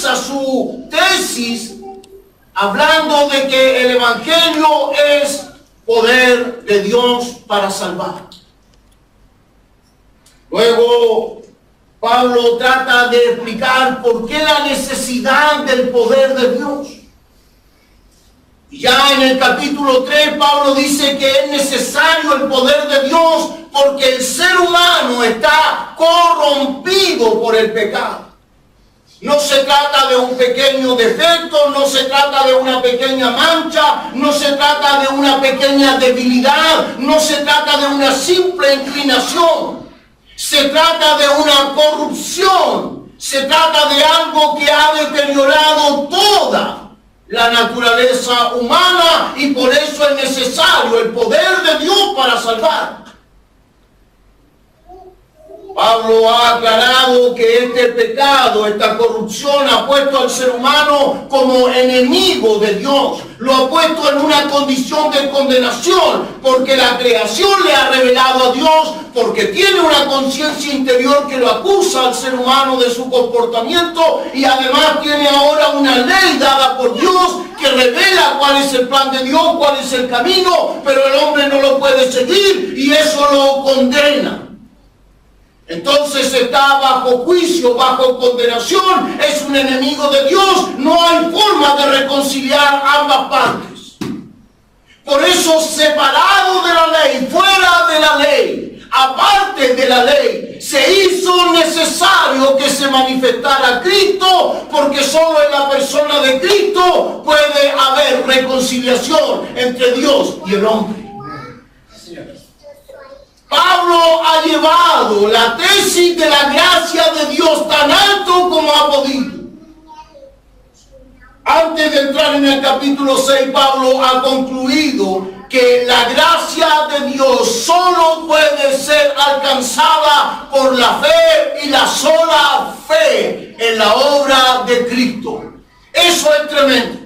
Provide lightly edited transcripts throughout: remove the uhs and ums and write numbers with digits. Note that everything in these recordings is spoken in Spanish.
comienza su tesis hablando de que el Evangelio es poder de Dios para salvar. Luego, Pablo trata de explicar por qué la necesidad del poder de Dios. Y ya en el capítulo 3, Pablo dice que es necesario el poder de Dios porque el ser humano está corrompido por el pecado. No se trata de un pequeño defecto, no se trata de una pequeña mancha, no se trata de una pequeña debilidad, no se trata de una simple inclinación. Se trata de una corrupción, se trata de algo que ha deteriorado toda la naturaleza humana y por eso es necesario el poder de Dios para salvar. Pablo ha aclarado que este pecado, esta corrupción ha puesto al ser humano como enemigo de Dios. Lo ha puesto en una condición de condenación porque la creación le ha revelado a Dios, porque tiene una conciencia interior que lo acusa al ser humano de su comportamiento y además tiene ahora una ley dada por Dios que revela cuál es el plan de Dios, cuál es el camino, pero el hombre no lo puede seguir y eso lo condena. Entonces está bajo juicio, bajo condenación, es un enemigo de Dios, no hay forma de reconciliar ambas partes. Por eso, separado de la ley, fuera de la ley, aparte de la ley, se hizo necesario que se manifestara Cristo, porque solo en la persona de Cristo puede haber reconciliación entre Dios y el hombre. Pablo ha llevado la tesis de la gracia de Dios tan alto como ha podido. Antes de entrar en el capítulo 6, Pablo ha concluido que la gracia de Dios solo puede ser alcanzada por la fe y la sola fe en la obra de Cristo. Eso es tremendo.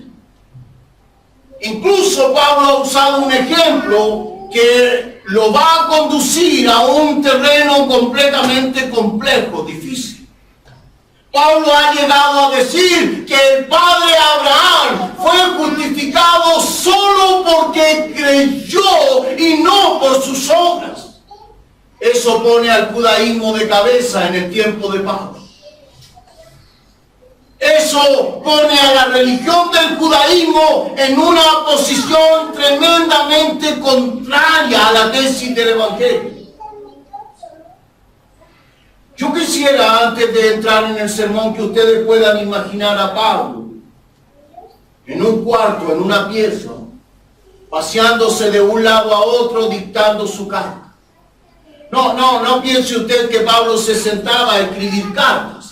Incluso Pablo ha usado un ejemplo que lo va a conducir a un terreno completamente complejo, difícil. Pablo ha llegado a decir que el padre Abraham fue justificado solo porque creyó y no por sus obras. Eso pone al judaísmo de cabeza en el tiempo de Pablo. Eso pone a la religión del judaísmo en una posición tremendamente contraria a la tesis del Evangelio. Yo quisiera, antes de entrar en el sermón, que ustedes puedan imaginar a Pablo en un cuarto, en una pieza, paseándose de un lado a otro, dictando su carta. No piense usted que Pablo se sentaba a escribir cartas.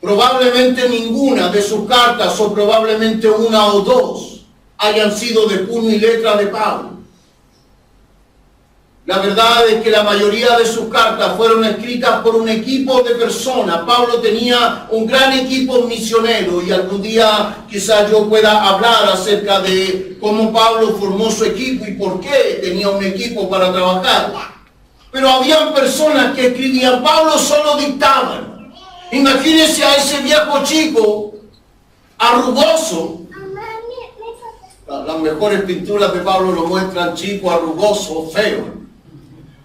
Probablemente ninguna de sus cartas, o probablemente una o dos, hayan sido de puño y letra de Pablo. La verdad es que la mayoría de sus cartas fueron escritas por un equipo de personas. Pablo tenía un gran equipo misionero y algún día quizás yo pueda hablar acerca de cómo Pablo formó su equipo y por qué tenía un equipo para trabajar. Pero habían personas que escribían, Pablo solo dictaba. Imagínense a ese viejo chico, arrugoso. Las mejores pinturas de Pablo lo muestran chico, arrugoso, feo.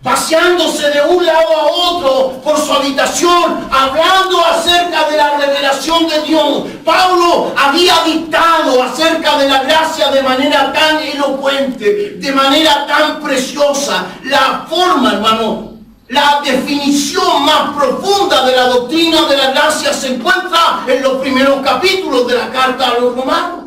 Paseándose de un lado a otro por su habitación, hablando acerca de la revelación de Dios. Pablo había dictado acerca de la gracia de manera tan elocuente, de manera tan preciosa. La forma, hermano, la definición más profunda de la doctrina de la gracia se encuentra en los primeros capítulos de la carta a los romanos.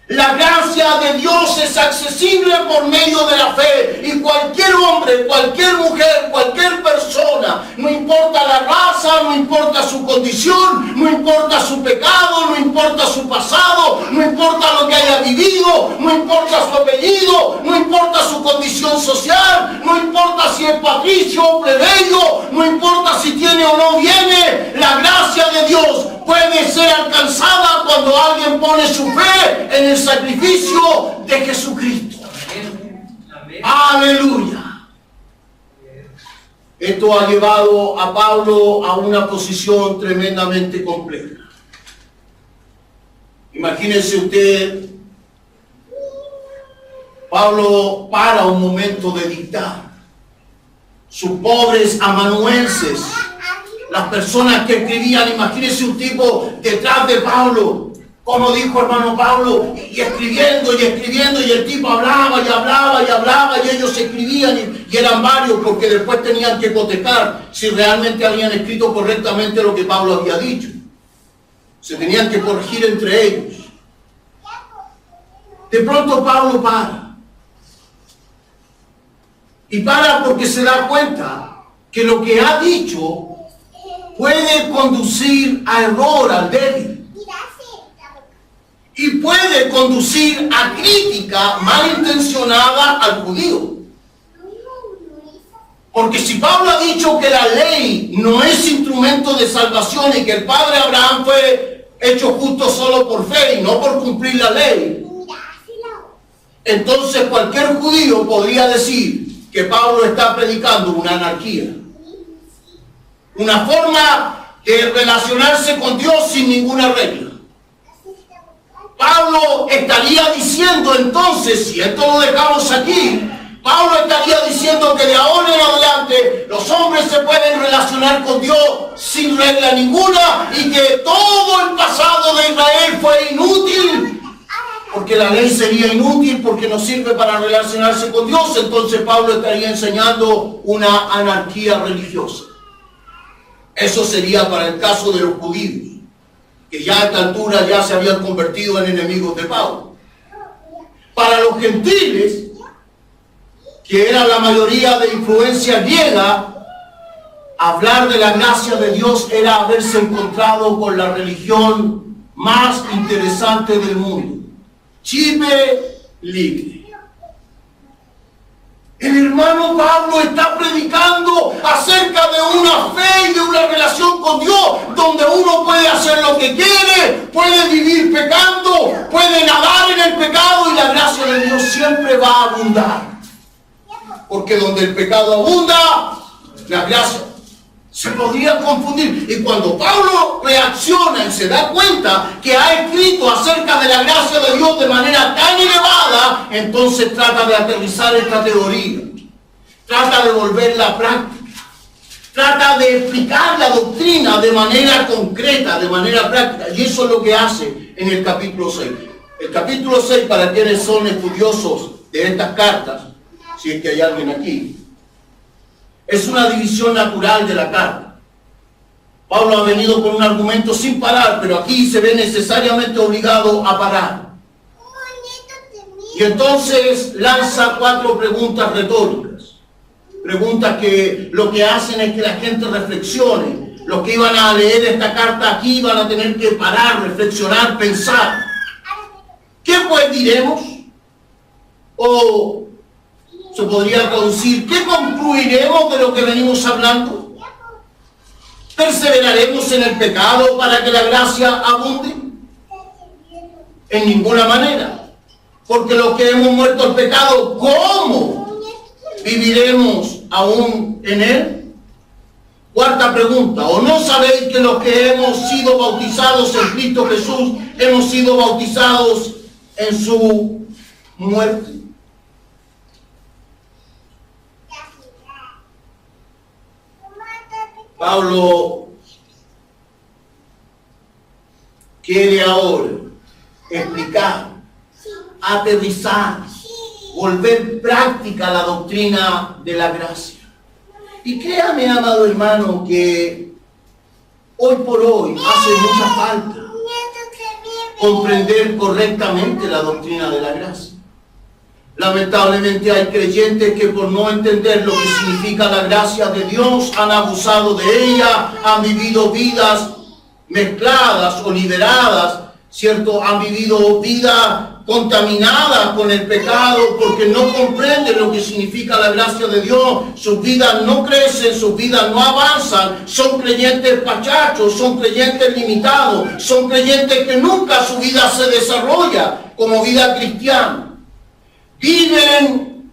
La gracia de Dios es accesible por medio de la fe y cualquier hombre, cualquier mujer, cualquier persona, no importa la raza, no importa su condición, no importa su pecado, no importa su pasado, no importa lo que haya vivido, no importa su apellido, no importa su condición social, no importa si es patricio o plebeyo, no importa si tiene o no viene, la gracia de Dios puede ser alcanzada cuando alguien pone su fe en el sacrificio de Jesucristo. Amén. Aleluya. Esto ha llevado a Pablo a una posición tremendamente compleja. Imagínense usted, Pablo para un momento de dictar. Sus pobres amanuenses, las personas que escribían, imagínense un tipo detrás de Pablo, como dijo hermano Pablo, y escribiendo, y el tipo hablaba, y ellos escribían, y eran varios, porque después tenían que cotejar si realmente habían escrito correctamente lo que Pablo había dicho. Se tenían que corregir entre ellos. De pronto Pablo para. Y para porque se da cuenta que lo que ha dicho puede conducir a error al débil. Y puede conducir a crítica malintencionada al judío. Porque si Pablo ha dicho que la ley no es instrumento de salvación y que el padre Abraham fue hecho justo solo por fe y no por cumplir la ley, entonces cualquier judío podría decir que Pablo está predicando una anarquía. Una forma de relacionarse con Dios sin ninguna regla. Pablo estaría diciendo entonces, si esto lo dejamos aquí, Pablo estaría diciendo que de ahora en adelante los hombres se pueden relacionar con Dios sin regla ninguna y que todo el pasado de Israel fue inútil, porque la ley sería inútil, porque no sirve para relacionarse con Dios. Entonces Pablo estaría enseñando una anarquía religiosa. Eso sería para el caso de los judíos, que ya a esta altura ya se habían convertido en enemigos de Pablo. Para los gentiles, que era la mayoría de influencia griega, hablar de la gracia de Dios era haberse encontrado con la religión más interesante del mundo. Chipe libre. El hermano Pablo está predicando acerca de una fe y de una relación con Dios, donde uno puede hacer lo que quiere, puede vivir pecando, puede nadar en el pecado y la gracia de Dios siempre va a abundar. Porque donde el pecado abunda, la gracia se podría confundir. Y cuando Pablo reacciona y se da cuenta que ha escrito acerca de la gracia de Dios de manera tan elevada, entonces trata de aterrizar esta teoría, trata de volverla práctica, trata de explicar la doctrina de manera concreta, de manera práctica. Y eso es lo que hace en el capítulo 6. El capítulo 6, para quienes son estudiosos de estas cartas, si es que hay alguien aquí, es una división natural de la carta. Pablo ha venido con un argumento sin parar, pero aquí se ve necesariamente obligado a parar. Y entonces lanza 4 preguntas retóricas. Preguntas que lo que hacen es que la gente reflexione. Los que iban a leer esta carta aquí van a tener que parar, reflexionar, pensar. ¿Qué pues diremos? O se podría traducir, ¿qué concluiremos de lo que venimos hablando? ¿Perseveraremos en el pecado para que la gracia abunde? En ninguna manera. Porque los que hemos muerto al pecado, ¿cómo viviremos aún en él? 4ª pregunta, ¿o no sabéis que los que hemos sido bautizados en Cristo Jesús, hemos sido bautizados en su muerte? Pablo quiere ahora explicar, aterrizar, volver práctica la doctrina de la gracia. Y créame, amado hermano, que hoy por hoy hace mucha falta comprender correctamente la doctrina de la gracia. Lamentablemente hay creyentes que por no entender lo que significa la gracia de Dios han abusado de ella, han vivido vidas mezcladas o liberadas, ¿cierto? Han vivido vidas contaminadas con el pecado porque no comprenden lo que significa la gracia de Dios. Sus vidas no crecen, sus vidas no avanzan, son creyentes pachachos, son creyentes limitados, son creyentes que nunca su vida se desarrolla como vida cristiana. Viven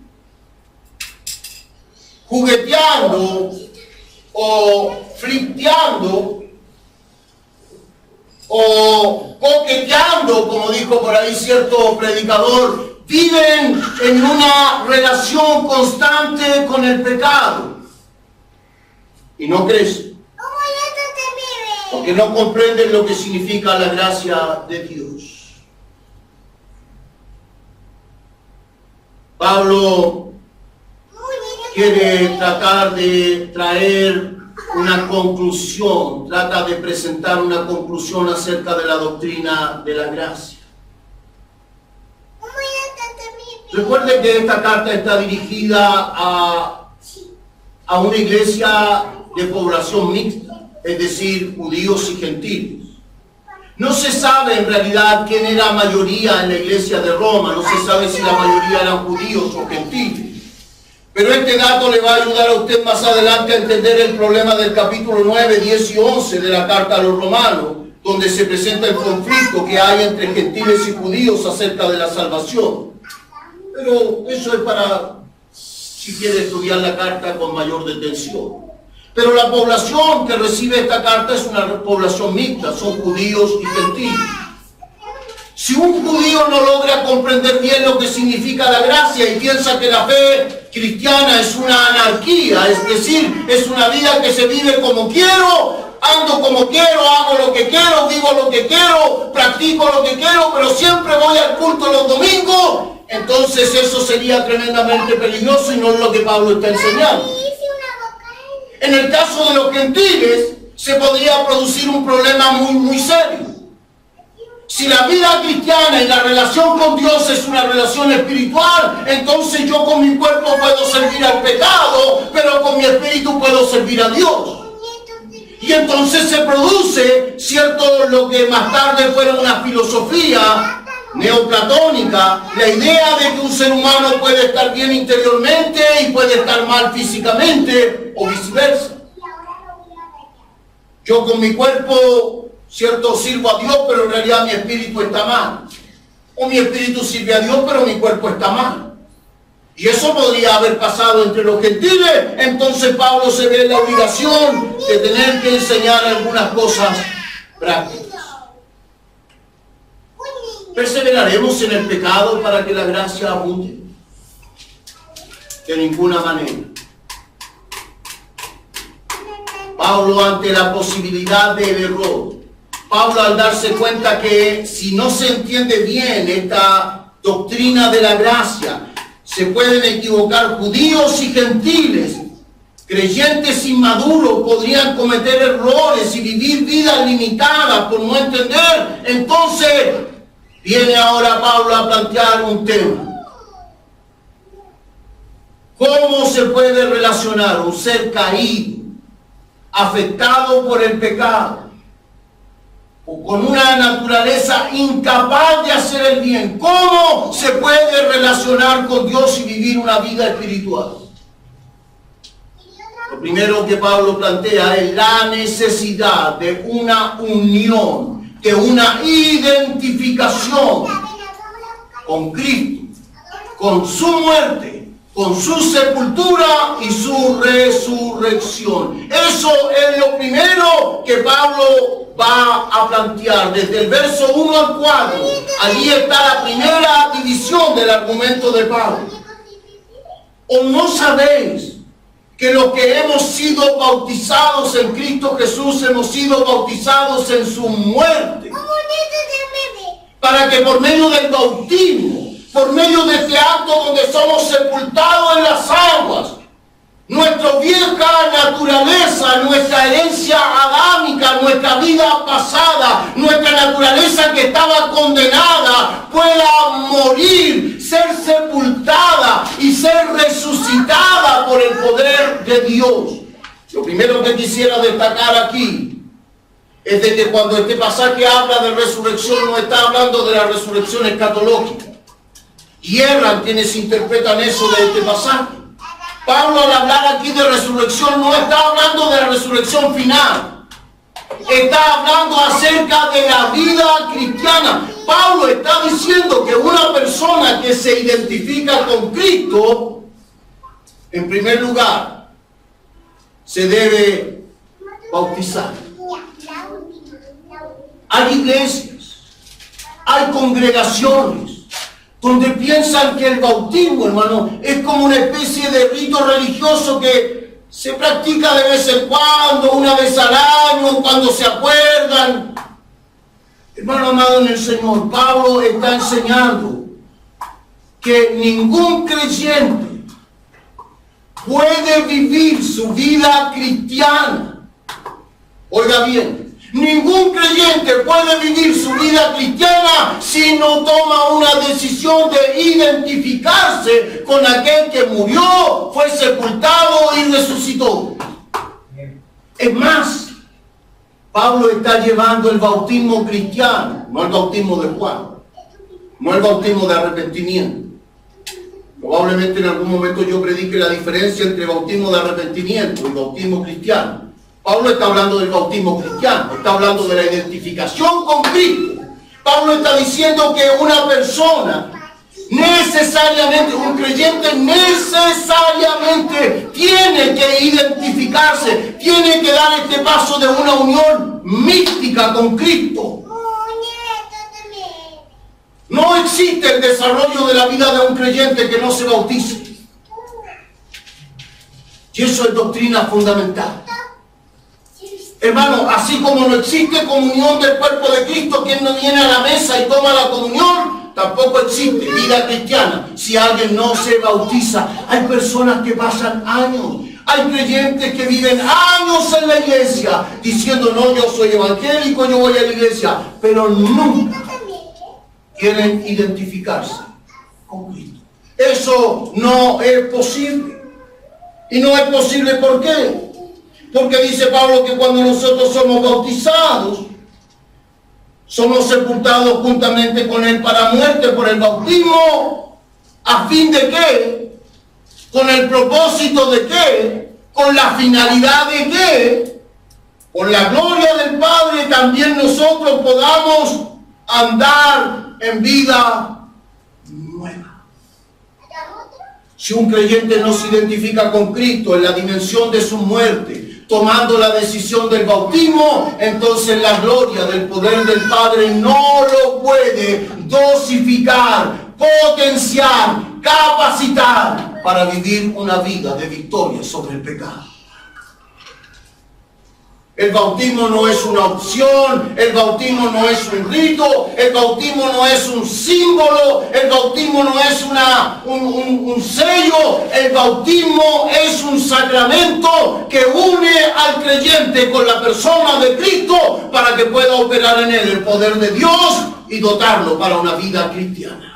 jugueteando o flirteando o coqueteando, como dijo por ahí cierto predicador, viven en una relación constante con el pecado y no crecen, porque no comprenden lo que significa la gracia de Dios. Pablo quiere tratar de traer una conclusión, trata de presentar una conclusión acerca de la doctrina de la gracia. Recuerde que esta carta está dirigida a una iglesia de población mixta, es decir, judíos y gentiles. No se sabe en realidad quién era mayoría en la iglesia de Roma, no se sabe si la mayoría eran judíos o gentiles. Pero este dato le va a ayudar a usted más adelante a entender el problema del capítulo 9, 10 y 11 de la carta a los romanos, donde se presenta el conflicto que hay entre gentiles y judíos acerca de la salvación. Pero eso es para si quiere estudiar la carta con mayor detención. Pero la población que recibe esta carta es una población mixta, son judíos y gentiles. Si un judío no logra comprender bien lo que significa la gracia y piensa que la fe cristiana es una anarquía, es decir, es una vida que se vive como quiero, ando como quiero, hago lo que quiero, vivo lo que quiero, practico lo que quiero, pero siempre voy al culto los domingos, entonces eso sería tremendamente peligroso y no es lo que Pablo está enseñando. En el caso de los gentiles, se podría producir un problema muy serio. Si la vida cristiana y la relación con Dios es una relación espiritual, entonces yo con mi cuerpo puedo servir al pecado, pero con mi espíritu puedo servir a Dios. Y entonces se produce, cierto, lo que más tarde fuera una filosofía neoplatónica, la idea de que un ser humano puede estar bien interiormente y puede estar mal físicamente, o viceversa. Yo con mi cuerpo, cierto, sirvo a Dios, pero en realidad mi espíritu está mal. O mi espíritu sirve a Dios, pero mi cuerpo está mal. Y eso podría haber pasado entre los gentiles. Entonces Pablo se ve en la obligación de tener que enseñar algunas cosas prácticas. ¿Perseveraremos en el pecado para que la gracia abunde? De ninguna manera. Pablo, ante la posibilidad del error, Pablo, al darse cuenta que si no se entiende bien esta doctrina de la gracia, se pueden equivocar judíos y gentiles, creyentes inmaduros podrían cometer errores y vivir vidas limitadas por no entender. Entonces viene ahora Pablo a plantear un tema. ¿Cómo se puede relacionar un ser caído, afectado por el pecado, o con una naturaleza incapaz de hacer el bien? ¿Cómo se puede relacionar con Dios y vivir una vida espiritual? Lo primero que Pablo plantea es la necesidad de una unión, de una identificación con Cristo, con su muerte, con su sepultura y su resurrección. Eso es lo primero que Pablo va a plantear desde el verso 1 al 4. Allí está la primera división del argumento de Pablo. ¿O no sabéis que los que hemos sido bautizados en Cristo Jesús hemos sido bautizados en su muerte? Para que por medio del bautismo, por medio de este acto donde somos sepultados en las aguas, nuestra vieja naturaleza, nuestra herencia adámica, nuestra vida pasada, nuestra naturaleza que estaba condenada, pueda morir, ser sepultada y ser resucitada por el poder de Dios. Lo primero que quisiera destacar aquí es de que cuando este pasaje habla de resurrección, no está hablando de la resurrección escatológica. Y erran quienes interpretan eso de este pasaje. Pablo, al hablar aquí de resurrección, no está hablando de la resurrección final. Está hablando acerca de la vida cristiana. Pablo está diciendo que una persona que se identifica con Cristo, en primer lugar, se debe bautizar. Hay iglesias, hay congregaciones donde piensan que el bautismo, hermano, es como una especie de rito religioso que se practica de vez en cuando, una vez al año, cuando se acuerdan. Hermano amado en el Señor, Pablo está enseñando que ningún creyente puede vivir su vida cristiana. Oiga bien, ningún creyente puede vivir su vida cristiana si no toma una decisión de identificarse con aquel que murió, fue sepultado y resucitó. Es más, Pablo está llevando el bautismo cristiano, no el bautismo de Juan, no el bautismo de arrepentimiento. Probablemente en algún momento yo predique la diferencia entre bautismo de arrepentimiento y bautismo cristiano. Pablo está hablando del bautismo cristiano, está hablando de la identificación con Cristo. Pablo está diciendo que una persona necesariamente, un creyente necesariamente tiene que identificarse, tiene que dar este paso de una unión mística con Cristo. No existe el desarrollo de la vida de un creyente que no se bautice. Y eso es doctrina fundamental. Hermano, así como no existe comunión del cuerpo de Cristo, quien no viene a la mesa y toma la comunión, tampoco existe vida cristiana si alguien no se bautiza. Hay personas que pasan años, hay creyentes que viven años en la iglesia diciendo, no, yo soy evangélico, yo voy a la iglesia, pero nunca quieren identificarse con Cristo. Eso no es posible. Y no es posible, ¿por qué? Porque dice Pablo que cuando nosotros somos bautizados, somos sepultados juntamente con Él para muerte por el bautismo, ¿a fin de qué? ¿Con el propósito de qué? ¿Con la finalidad de qué? Con la gloria del Padre también nosotros podamos andar en vida nueva. Si un creyente no se identifica con Cristo en la dimensión de su muerte, tomando la decisión del bautismo, entonces la gloria del poder del Padre no lo puede dosificar, potenciar, capacitar para vivir una vida de victoria sobre el pecado. El bautismo no es una opción, el bautismo no es un rito, el bautismo no es un símbolo, el bautismo no es un sello, el bautismo es un sacramento que une al creyente con la persona de Cristo para que pueda operar en él el poder de Dios y dotarlo para una vida cristiana.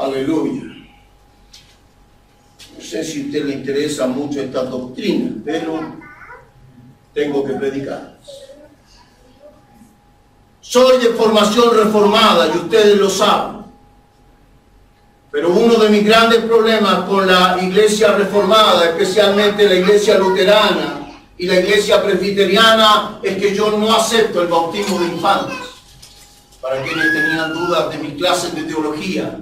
Aleluya. No sé si a usted le interesa mucho esta doctrina, pero tengo que predicar. Soy de formación reformada y ustedes lo saben. Pero uno de mis grandes problemas con la iglesia reformada, especialmente la iglesia luterana y la iglesia presbiteriana, es que yo no acepto el bautismo de infantes. Para quienes tenían dudas de mis clases de teología,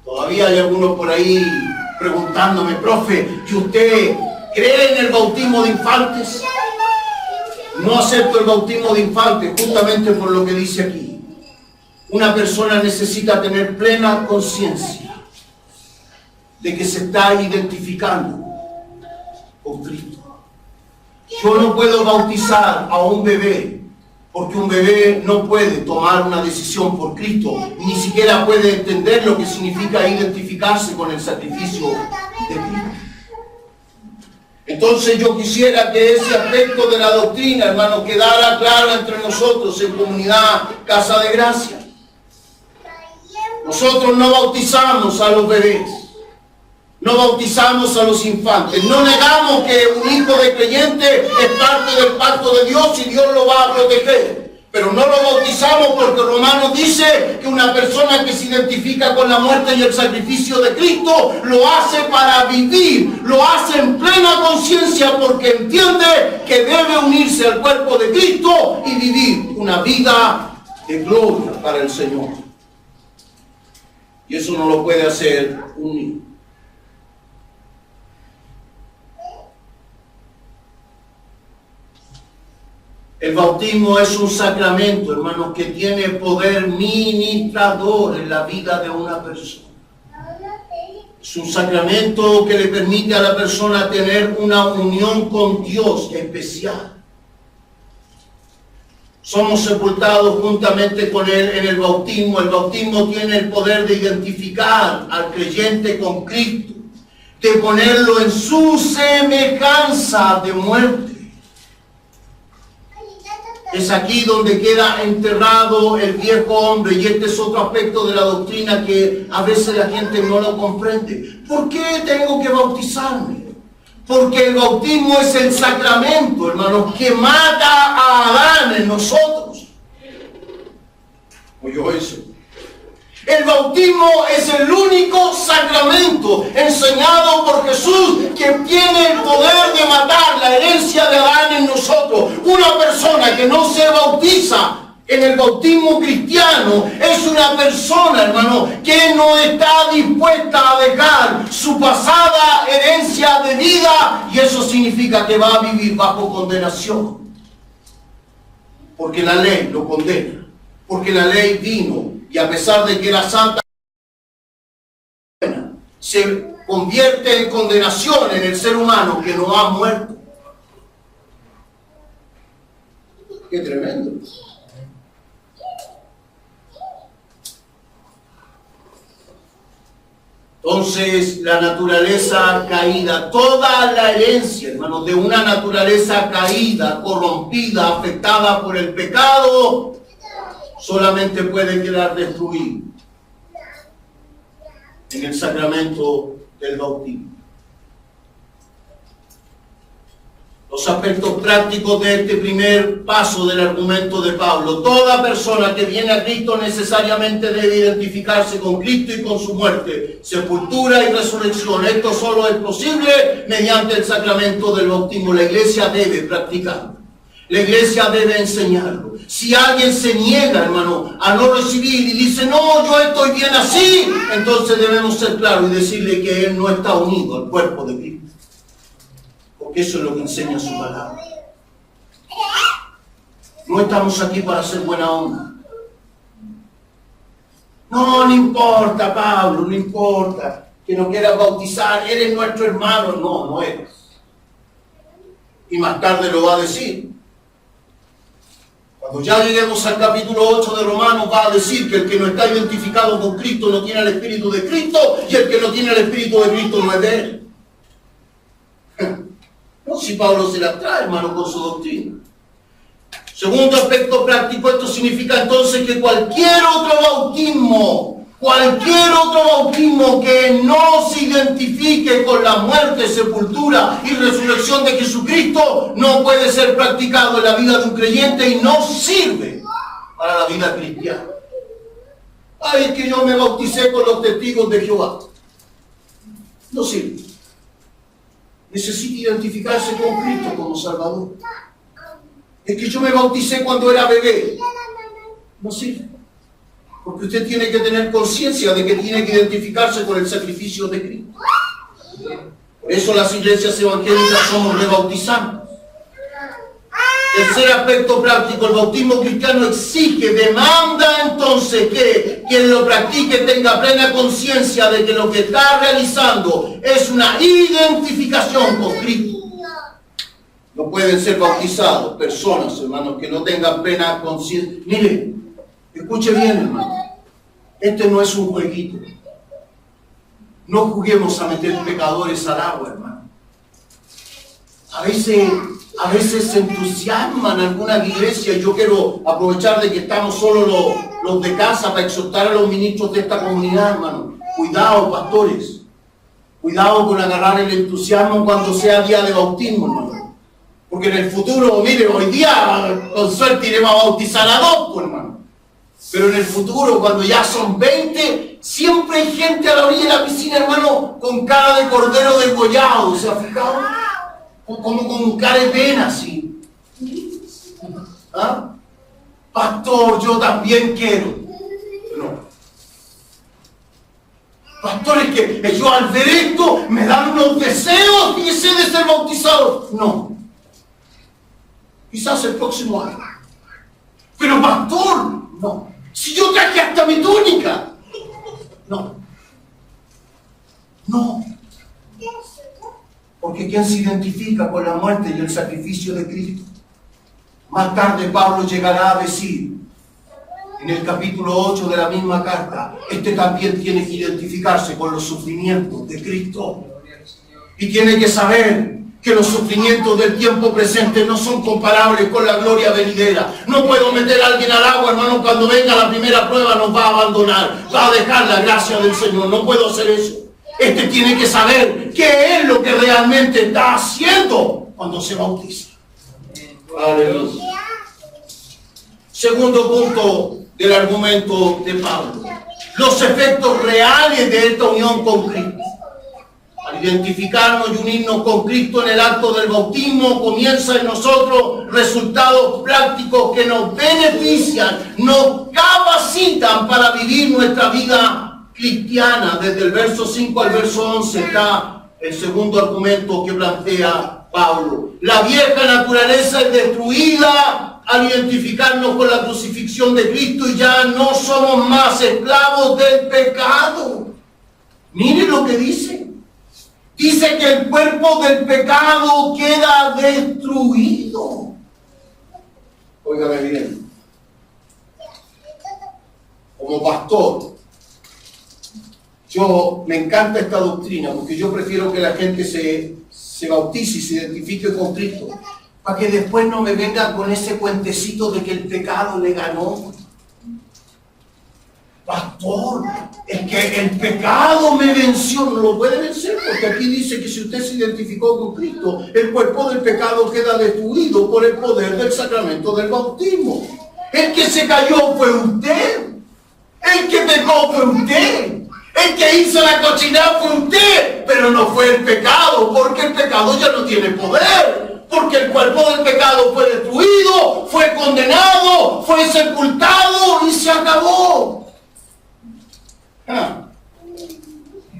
todavía hay algunos por ahí preguntándome, profe, ¿y usted cree en el bautismo de infantes? No acepto el bautismo de infantes justamente por lo que dice aquí. Una persona necesita tener plena conciencia de que se está identificando con Cristo. Yo no puedo bautizar a un bebé porque un bebé no puede tomar una decisión por Cristo, ni siquiera puede entender lo que significa identificarse con el sacrificio de Cristo. Entonces yo quisiera que ese aspecto de la doctrina, hermano, quedara claro entre nosotros en Comunidad Casa de Gracia. Nosotros no bautizamos a los bebés, no bautizamos a los infantes, no negamos que un hijo de creyente es parte del pacto de Dios y Dios lo va a proteger. Pero no lo bautizamos porque Romanos dice que una persona que se identifica con la muerte y el sacrificio de Cristo lo hace para vivir, lo hace en plena conciencia porque entiende que debe unirse al cuerpo de Cristo y vivir una vida de gloria para el Señor. Y eso no lo puede hacer un niño. El bautismo es un sacramento, hermanos, que tiene poder ministrador en la vida de una persona. Es un sacramento que le permite a la persona tener una unión con Dios especial. Somos sepultados juntamente con Él en el bautismo. El bautismo tiene el poder de identificar al creyente con Cristo, de ponerlo en su semejanza de muerte. Es aquí donde queda enterrado el viejo hombre, y este es otro aspecto de la doctrina que a veces la gente no lo comprende. ¿Por qué tengo que bautizarme? Porque el bautismo es el sacramento, hermanos, que mata a Adán en nosotros. ¿Oyó eso? El bautismo es el único sacramento enseñado por Jesús que tiene el poder de matar la herencia de Adán en nosotros. Una persona que no se bautiza en el bautismo cristiano es una persona, hermano, que no está dispuesta a dejar su pasada herencia de vida, y eso significa que va a vivir bajo condenación. Porque la ley lo condena. Porque la ley vino, y a pesar de que era santa, se convierte en condenación en el ser humano que no ha muerto. ¡Qué tremendo! Entonces, la naturaleza caída, toda la herencia, hermanos, de una naturaleza caída, corrompida, afectada por el pecado, solamente puede quedar destruida en el sacramento del bautismo. Los aspectos prácticos de este primer paso del argumento de Pablo. Toda persona que viene a Cristo necesariamente debe identificarse con Cristo y con su muerte, sepultura y resurrección. Esto solo es posible mediante el sacramento del bautismo. La iglesia debe practicarlo. La iglesia debe enseñarlo. Si alguien se niega, hermano, a no recibir y dice, no, yo estoy bien así, entonces debemos ser claros y decirle que él no está unido al cuerpo de Cristo. Porque eso es lo que enseña su palabra. No estamos aquí para hacer buena onda. No, no importa, Pablo, no importa que no quieras bautizar, eres nuestro hermano. No, no eres. Y más tarde lo va a decir. Cuando ya lleguemos al capítulo 8 de Romanos, va a decir que el que no está identificado con Cristo no tiene el Espíritu de Cristo, y el que no tiene el Espíritu de Cristo no es de Él. No, si Pablo se la trae, hermano, con su doctrina. Segundo aspecto práctico, esto significa entonces que cualquier otro bautismo que no se identifique con la muerte, sepultura y resurrección de Jesucristo no puede ser practicado en la vida de un creyente y no sirve para la vida cristiana. Ay, es que yo me bauticé con los testigos de Jehová. No sirve. Necesita identificarse con Cristo como Salvador. Es que yo me bauticé cuando era bebé. No sirve. Porque usted tiene que tener conciencia de que tiene que identificarse con el sacrificio de Cristo. Por eso las iglesias evangélicas somos rebautizantes. Tercer aspecto práctico, el bautismo cristiano exige, demanda entonces que quien lo practique tenga plena conciencia de que lo que está realizando es una identificación con Cristo. No pueden ser bautizados personas, hermanos, que no tengan plena conciencia. Mire, escuche bien, hermano. Este no es un jueguito. No juguemos a meter pecadores al agua, hermano. A veces se entusiasman algunas iglesias. Yo quiero aprovechar de que estamos solo los de casa para exhortar a los ministros de esta comunidad, hermano. Cuidado, pastores. Cuidado con agarrar el entusiasmo cuando sea día de bautismo, hermano. Porque en el futuro, mire, hoy día con suerte iremos a bautizar a 2, hermano. Pero en el futuro, cuando ya son 20, siempre hay gente a la orilla de la piscina, hermano, con cara de cordero degollado. ¿Se ha fijado? Como con cara de pena, así. ¿Ah? Pastor, yo también quiero. No. Pastores, que yo al ver esto me dan unos deseos y sé de ser bautizado. No. Quizás el próximo año. Pero pastor, no. Si yo traje hasta mi túnica. No. No. Porque ¿quién se identifica con la muerte y el sacrificio de Cristo? Más tarde Pablo llegará a decir, en el capítulo 8 de la misma carta, este también tiene que identificarse con los sufrimientos de Cristo. Y tiene que saber que los sufrimientos del tiempo presente no son comparables con la gloria venidera. No puedo meter a alguien al agua, hermano, cuando venga la primera prueba nos va a abandonar, va a dejar la gracia del Señor. No puedo hacer eso. Este tiene que saber qué es lo que realmente está haciendo cuando se bautiza. Aleluya. Segundo punto del argumento de Pablo: los efectos reales de esta unión con Cristo. Al identificarnos y unirnos con Cristo en el acto del bautismo, comienza en nosotros resultados prácticos que nos benefician, nos capacitan para vivir nuestra vida cristiana. Desde el verso 5 al verso 11 está el segundo argumento que plantea Pablo. La vieja naturaleza es destruida al identificarnos con la crucifixión de Cristo y ya no somos más esclavos del pecado. Miren lo que dice. Dice que el cuerpo del pecado queda destruido. Óigame bien. Como pastor, yo me encanta esta doctrina porque yo prefiero que la gente se bautice y se identifique con Cristo, para que después no me vengan con ese cuentecito de que el pecado le ganó. Pastor, es que el pecado me venció. No lo puede vencer, porque aquí dice que si usted se identificó con Cristo, el cuerpo del pecado queda destruido por el poder del sacramento del bautismo. El que se cayó fue usted. El que pecó fue usted. El que hizo la cochinada fue usted. Pero no fue el pecado, porque el pecado ya no tiene poder. Porque el cuerpo del pecado fue destruido, fue condenado, fue sepultado y se acabó.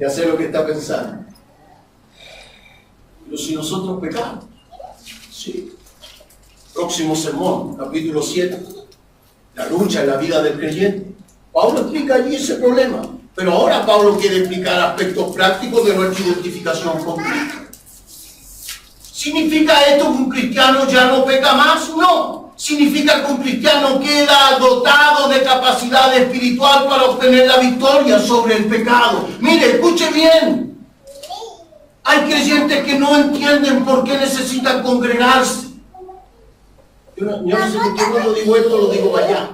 Ya sé lo que está pensando. Pero si nosotros pecamos, sí. Próximo sermón, capítulo 7, la lucha en la vida del creyente. Pablo explica allí ese problema, pero ahora Pablo quiere explicar aspectos prácticos de nuestra identificación con Cristo. ¿Significa esto que un cristiano ya no peca más? No. Significa que un cristiano queda dotado de capacidad espiritual para obtener la victoria sobre el pecado. Mire, escuche bien. Hay creyentes que no entienden por qué necesitan congregarse. Yo no sé por qué cuando digo esto lo digo para allá.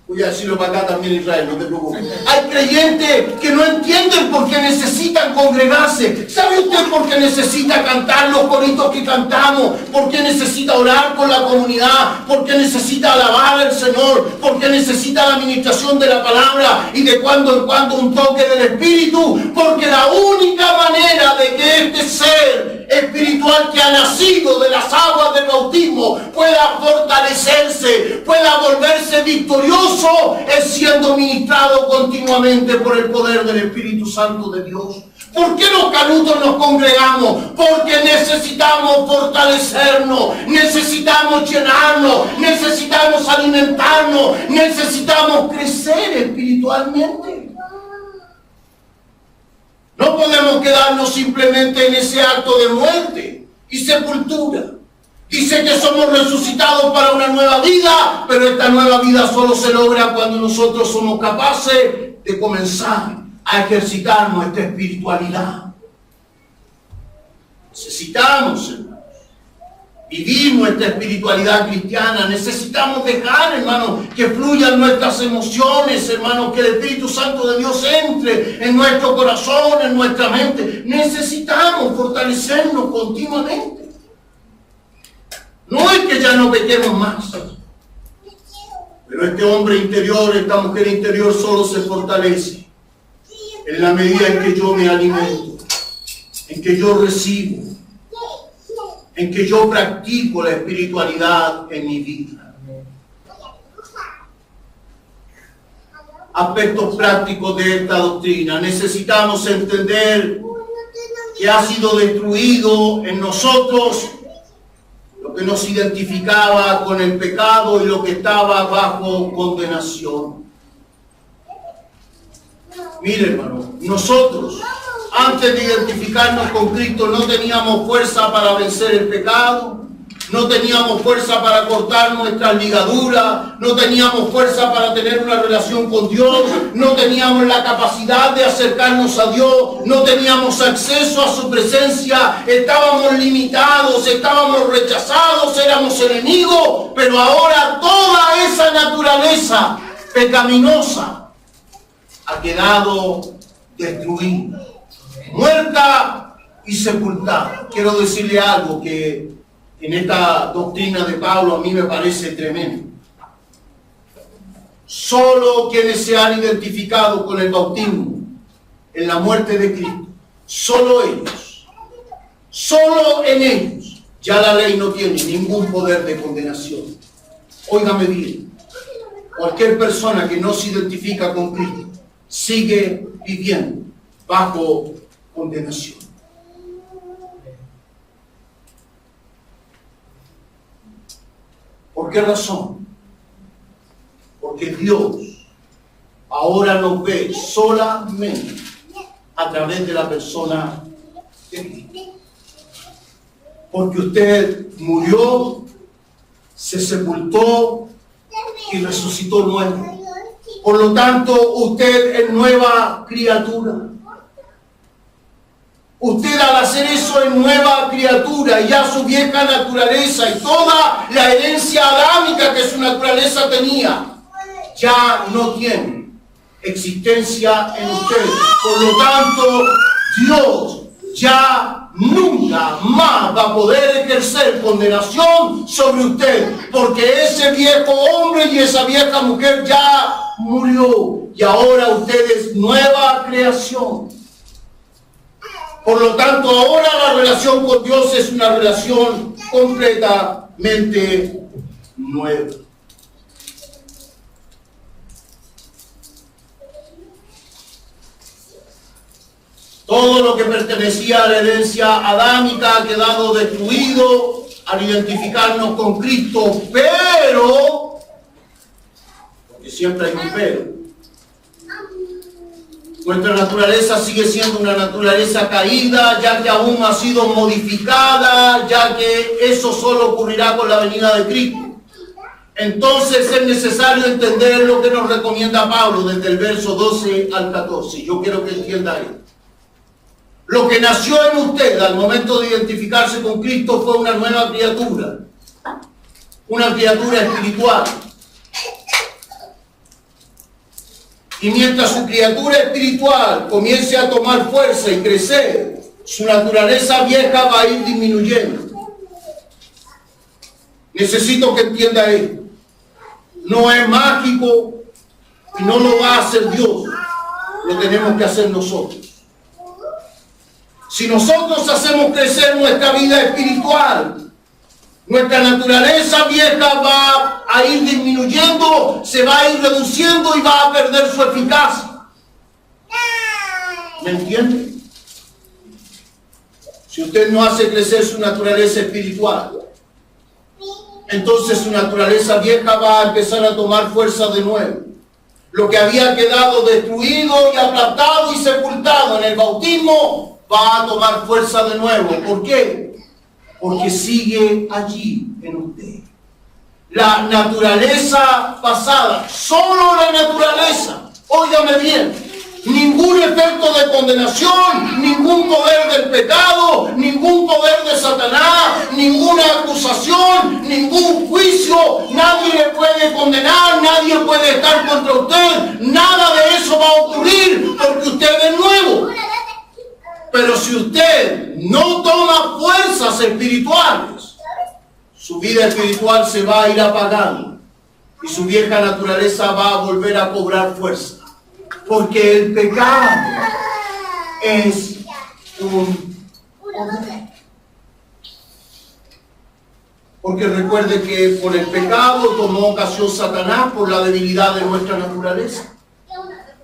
Voy a decirlo para acá también, Israel, no te preocupes. Hay creyentes que no entienden por qué necesitan congregarse. ¿Sabe usted por qué necesita cantar los coritos que cantamos? ¿Por qué necesita orar con la comunidad? ¿Por qué necesita alabar al Señor? ¿Por qué necesita la administración de la palabra y de cuando en cuando un toque del Espíritu? Porque la única manera de que este ser espiritual que ha nacido de las aguas del bautismo pueda fortalecerse, pueda volverse victorioso, es siendo ministrado continuamente por el poder del Espíritu Santo de Dios. ¿Por qué los canutos nos congregamos? Porque necesitamos fortalecernos, necesitamos llenarnos, necesitamos alimentarnos, necesitamos crecer espiritualmente. No podemos quedarnos simplemente en ese acto de muerte y sepultura. Dice que somos resucitados para una nueva vida, pero esta nueva vida solo se logra cuando nosotros somos capaces de comenzar a ejercitar nuestra espiritualidad. Necesitamos, hermanos, vivir nuestra espiritualidad cristiana. Necesitamos dejar, hermanos, que fluyan nuestras emociones, hermanos, que el Espíritu Santo de Dios entre en nuestro corazón, en nuestra mente. Necesitamos fortalecernos continuamente. No es que ya no pequemos más, pero este hombre interior, esta mujer interior solo se fortalece en la medida en que yo me alimento, en que yo recibo, en que yo practico la espiritualidad en mi vida. Aspectos prácticos de esta doctrina. Necesitamos entender que ha sido destruido en nosotros lo que nos identificaba con el pecado y lo que estaba bajo condenación. Mire, hermano, nosotros, antes de identificarnos con Cristo, no teníamos fuerza para vencer el pecado, no teníamos fuerza para cortar nuestras ligaduras, no teníamos fuerza para tener una relación con Dios, no teníamos la capacidad de acercarnos a Dios, no teníamos acceso a su presencia, estábamos limitados, estábamos rechazados, éramos enemigos, pero ahora toda esa naturaleza pecaminosa ha quedado destruida, muerta y sepultada. Quiero decirle algo que en esta doctrina de Pablo a mí me parece tremendo. Solo quienes se han identificado con el bautismo en la muerte de Cristo, solo en ellos, ya la ley no tiene ningún poder de condenación. Óigame bien, cualquier persona que no se identifica con Cristo sigue viviendo bajo condenación. ¿Por qué razón? Porque Dios ahora nos ve solamente a través de la persona de Cristo. Porque usted murió, se sepultó y resucitó nuevo. Por lo tanto, usted es nueva criatura. Usted al hacer eso es nueva criatura, y ya su vieja naturaleza y toda la herencia adámica que su naturaleza tenía, ya no tiene existencia en usted. Por lo tanto, Dios ya nunca más va a poder ejercer condenación sobre usted, porque ese viejo hombre y esa vieja mujer ya murió, y ahora usted es nueva creación. Por lo tanto, ahora la relación con Dios es una relación completamente nueva. Todo lo que pertenecía a la herencia adámica ha quedado destruido al identificarnos con Cristo, pero, porque siempre hay un pero, nuestra naturaleza sigue siendo una naturaleza caída, ya que aún no ha sido modificada, ya que eso solo ocurrirá con la venida de Cristo. Entonces es necesario entender lo que nos recomienda Pablo desde el verso 12 al 14. Yo quiero que entienda esto. Lo que nació en usted al momento de identificarse con Cristo fue una nueva criatura espiritual. Y mientras su criatura espiritual comience a tomar fuerza y crecer, su naturaleza vieja va a ir disminuyendo. Necesito que entienda esto. No es mágico y no lo va a hacer Dios. Lo tenemos que hacer nosotros. Si nosotros hacemos crecer nuestra vida espiritual, nuestra naturaleza vieja va a ir disminuyendo, se va a ir reduciendo y va a perder su eficacia. ¿Me entiende? Si usted no hace crecer su naturaleza espiritual, entonces su naturaleza vieja va a empezar a tomar fuerza de nuevo. Lo que había quedado destruido y aplastado y sepultado en el bautismo va a tomar fuerza de nuevo. ¿Por qué? Porque sigue allí en usted. La naturaleza pasada, solo la naturaleza, óigame bien, ningún efecto de condenación, ningún poder del pecado, ningún poder de Satanás, ninguna acusación, ningún juicio, nadie le puede condenar, nadie puede estar contra usted, nada de eso va a ocurrir porque usted es nuevo. Pero si usted no toma fuerzas espirituales, su vida espiritual se va a ir apagando y su vieja naturaleza va a volver a cobrar fuerza. Porque el pecado es un poder. Porque recuerde que por el pecado tomó ocasión Satanás por la debilidad de nuestra naturaleza.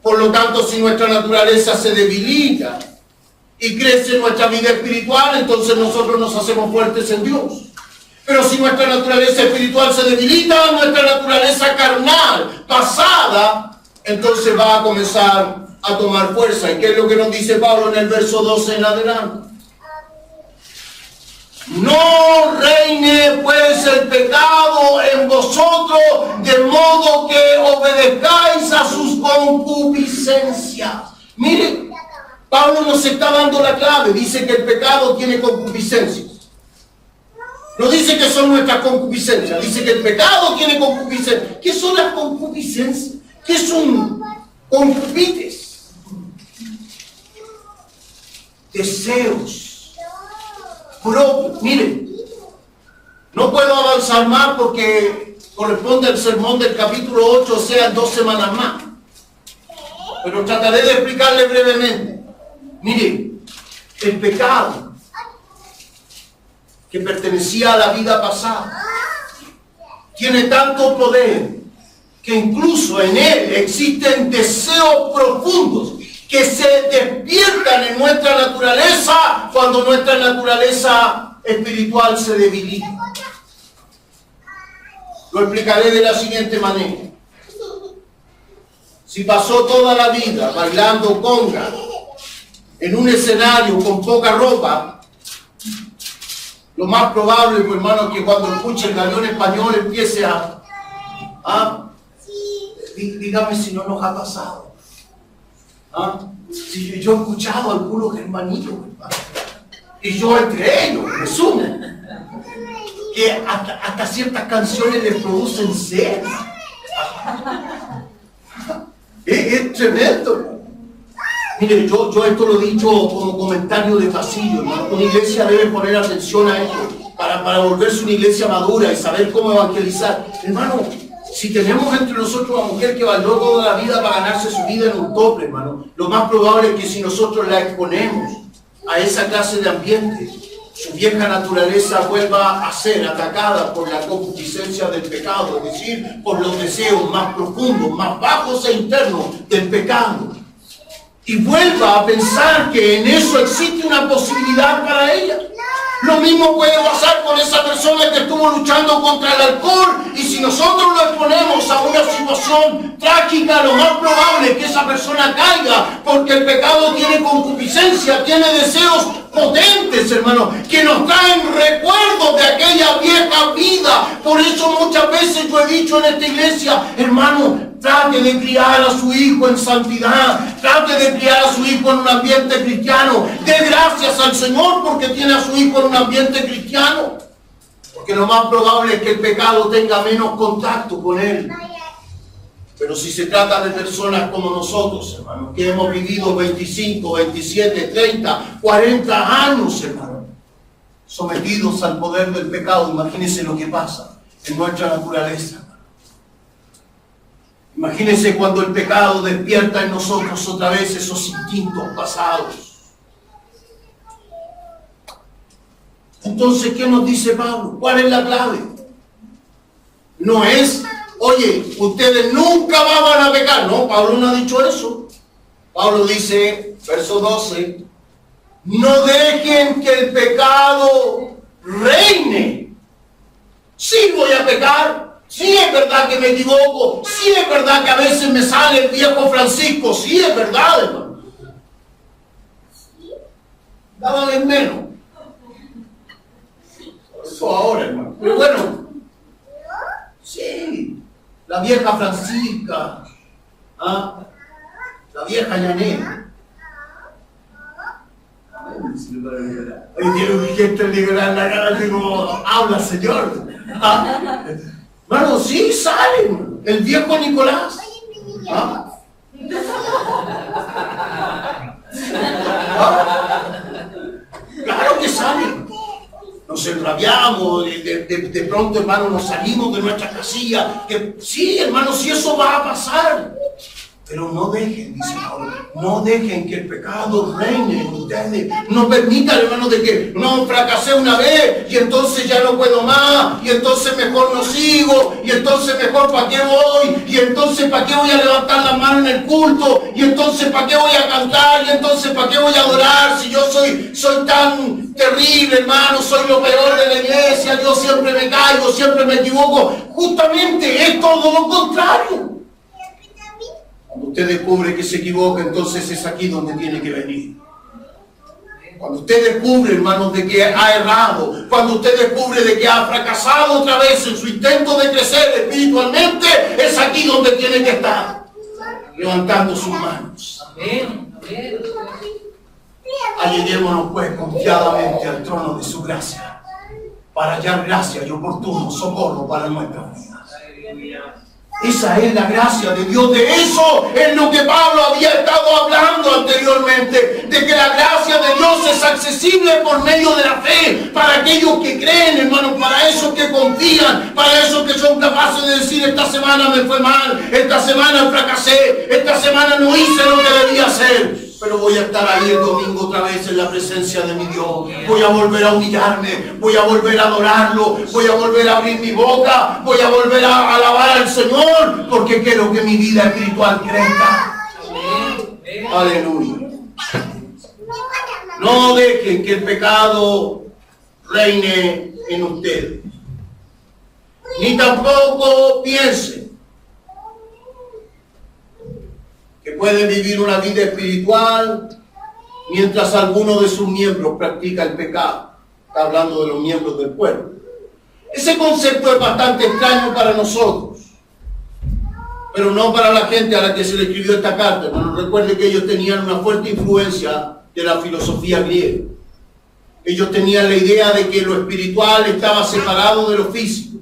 Por lo tanto, si nuestra naturaleza se debilita y crece nuestra vida espiritual, entonces nosotros nos hacemos fuertes en Dios. Pero si nuestra naturaleza espiritual se debilita, nuestra naturaleza carnal, pasada, entonces va a comenzar a tomar fuerza. ¿Y qué es lo que nos dice Pablo en el verso 12 en adelante? No reine pues el pecado en vosotros, de modo que obedezcáis a sus concupiscencias. Miren, Pablo nos está dando la clave. Dice que el pecado tiene concupiscencias. No dice que son nuestras concupiscencias. Dice que el pecado tiene concupiscencias. ¿Qué son las concupiscencias? ¿Qué son concupites? Deseos propios. Miren, no puedo avanzar más porque corresponde al sermón del capítulo 8, o sea, en 2 semanas más. Pero trataré de explicarle brevemente. Miren, el pecado que pertenecía a la vida pasada tiene tanto poder que incluso en él existen deseos profundos que se despiertan en nuestra naturaleza cuando nuestra naturaleza espiritual se debilita. Lo explicaré de la siguiente manera. Si pasó toda la vida bailando conga en un escenario con poca ropa, lo más probable, pues, hermano, es que cuando escuche el galeón español empiece dígame si no nos ha pasado. Si yo he escuchado a algunos hermanitos, hermano, y yo entre ellos, resumo, que hasta ciertas canciones les producen sed. Es tremendo. Mire, yo esto lo he dicho como comentario de pasillo, hermano. Una iglesia debe poner atención a esto para volverse una iglesia madura y saber cómo evangelizar. Hermano, si tenemos entre nosotros una mujer que bailó toda la vida para ganarse su vida en un tope, hermano, lo más probable es que si nosotros la exponemos a esa clase de ambiente, su vieja naturaleza vuelva a ser atacada por la concupiscencia del pecado, es decir, por los deseos más profundos, más bajos e internos del pecado. Y vuelva a pensar que en eso existe una posibilidad para ella. Lo mismo puede pasar con esa persona que estuvo luchando contra el alcohol, y si nosotros lo exponemos a una situación trágica, lo más probable es que esa persona caiga, porque el pecado tiene concupiscencia, tiene deseos potentes, hermano, que nos traen recuerdos de aquella vieja vida. Por eso muchas veces yo he dicho en esta iglesia, hermano, trate de criar a su hijo en santidad, trate de criar a su hijo en un ambiente cristiano, dé gracias al Señor porque tiene a su hijo en un ambiente cristiano, porque lo más probable es que el pecado tenga menos contacto con él. Pero si se trata de personas como nosotros, hermano, que hemos vivido 25, 27, 30, 40 años, hermano, sometidos al poder del pecado, imagínense lo que pasa en nuestra naturaleza. Imagínense cuando el pecado despierta en nosotros otra vez esos instintos pasados. Entonces, ¿qué nos dice Pablo? ¿Cuál es la clave? No es, oye, ustedes nunca van a pecar. No, Pablo no ha dicho eso. Pablo dice, verso 12, no dejen que el pecado reine. Sí voy a pecar. Sí es verdad que me equivoco, sí es verdad que a veces me sale el viejo Francisco, sí es verdad, hermano. Dábales menos. Por eso ahora, hermano. Pero bueno, sí, la vieja Francisca, la vieja Yané. Hoy tiene un gesto liberal en la cara, digo, habla, Señor. Hermano, sí sale, el viejo Nicolás. Claro que sale. Nos enrabiamos, de pronto, hermano, nos salimos de nuestra casilla. Sí, hermano, sí, eso va a pasar. Pero no dejen, dice Pablo, no dejen que el pecado reine en ustedes. No permitan, hermanos, de que no fracasé una vez y entonces ya no puedo más, y entonces mejor no sigo, y entonces mejor para qué voy, y entonces para qué voy a levantar las manos en el culto, y entonces para qué voy a cantar, y entonces para qué voy a adorar si yo soy tan terrible, hermano, soy lo peor de la iglesia, yo siempre me caigo, siempre me equivoco. Justamente es todo lo contrario. Cuando usted descubre que se equivoca, entonces es aquí donde tiene que venir. Cuando usted descubre, hermanos, de que ha errado, cuando usted descubre de que ha fracasado otra vez en su intento de crecer espiritualmente, es aquí donde tiene que estar, levantando sus manos. Amén. Alleguémonos pues confiadamente al trono de su gracia, para hallar gracia y oportuno socorro para nuestras vidas. Esa es la gracia de Dios. De eso es lo que Pablo había estado hablando anteriormente, de que la gracia de Dios es accesible por medio de la fe, para aquellos que creen, hermanos, para esos que confían, para esos que son capaces de decir: esta semana me fue mal, esta semana fracasé, esta semana no hice lo que debía hacer, pero voy a estar ahí el domingo otra vez en la presencia de mi Dios. Voy a volver a humillarme, voy a volver a adorarlo, voy a volver a abrir mi boca, voy a volver a alabar al Señor, porque quiero que mi vida espiritual crezca. Aleluya. No dejen que el pecado reine en ustedes, ni tampoco piensen que pueden vivir una vida espiritual mientras alguno de sus miembros practica el pecado. Está hablando de los miembros del pueblo. Ese concepto es bastante extraño para nosotros, pero no para la gente a la que se le escribió esta carta. Hermano, recuerde que ellos tenían una fuerte influencia de la filosofía griega. Ellos tenían la idea de que lo espiritual estaba separado de lo físico,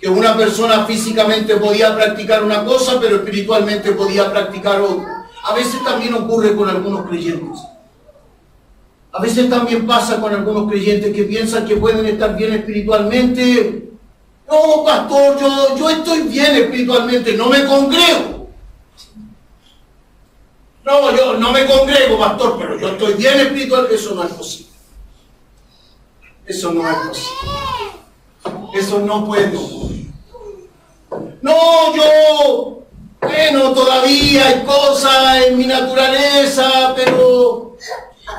que una persona físicamente podía practicar una cosa, pero espiritualmente podía practicar otra. A veces también ocurre con algunos creyentes. A veces también pasa con algunos creyentes que piensan que pueden estar bien espiritualmente. No, pastor, yo estoy bien espiritualmente, no me congrego. No, yo no me congrego, pastor, pero yo estoy bien espiritual. Eso no es posible. Eso no es posible. Eso no puede ocurrir. No, bueno, todavía hay cosas en mi naturaleza, pero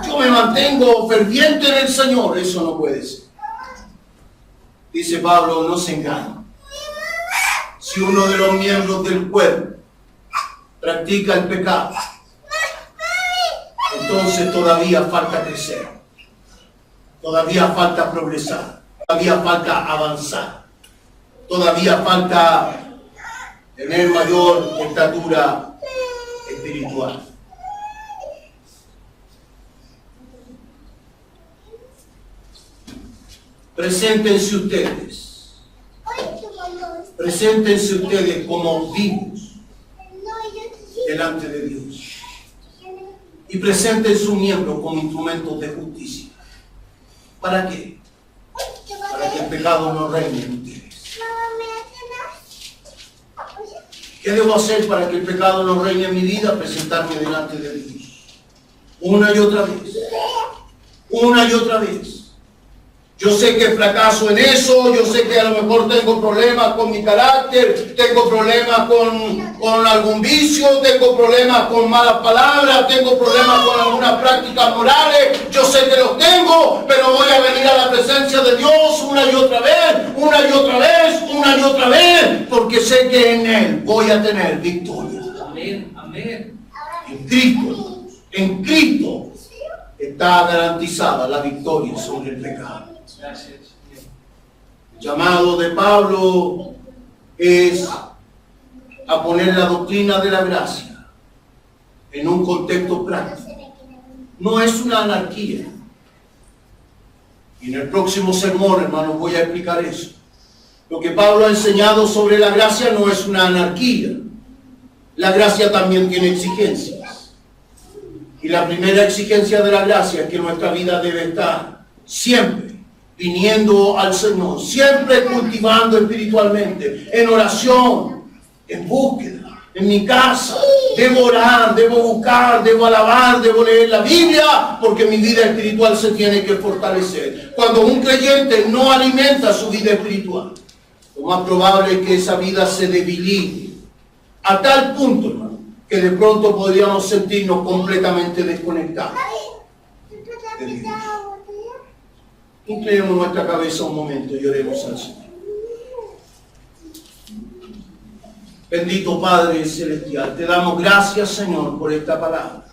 yo me mantengo ferviente en el Señor. Eso no puede ser. Dice Pablo: no se engañen. Si uno de los miembros del cuerpo practica el pecado, entonces todavía falta crecer, todavía falta progresar, todavía falta avanzar, todavía falta tener mayor estatura espiritual. Preséntense ustedes como vivos delante de Dios, y presenten sus miembros como instrumentos de justicia. ¿Para qué? Para que el pecado no reine en ustedes. ¿Qué debo hacer para que el pecado no reine en mi vida? Presentarme delante de Dios una y otra vez, una y otra vez. Yo sé que fracaso en eso, yo sé que a lo mejor tengo problemas con mi carácter, tengo problemas con algún vicio, tengo problemas con malas palabras, tengo problemas con algunas prácticas morales. Yo sé que los tengo, pero voy a venir a la presencia de Dios una y otra vez, una y otra vez, una y otra vez, porque sé que en Él voy a tener victoria. Amén, amén. En Cristo está garantizada la victoria sobre el pecado. Gracias. El llamado de Pablo es a poner la doctrina de la gracia en un contexto práctico. No es una anarquía. Y en el próximo sermón, hermanos, voy a explicar eso. Lo que Pablo ha enseñado sobre la gracia no es una anarquía. La gracia también tiene exigencias. Y la primera exigencia de la gracia es que nuestra vida debe estar siempre viniendo al Señor, siempre cultivando espiritualmente, en oración, en búsqueda, En mi casa debo orar, debo buscar, debo alabar, debo leer la Biblia, porque mi vida espiritual se tiene que fortalecer. Cuando un creyente no alimenta su vida espiritual, lo más probable es que esa vida se debilite. A tal punto, hermano, que de pronto podríamos sentirnos completamente desconectados de Dios. Inclinemos nuestra cabeza un momento y oremos al Señor. Bendito Padre Celestial, te damos gracias, Señor, por esta palabra.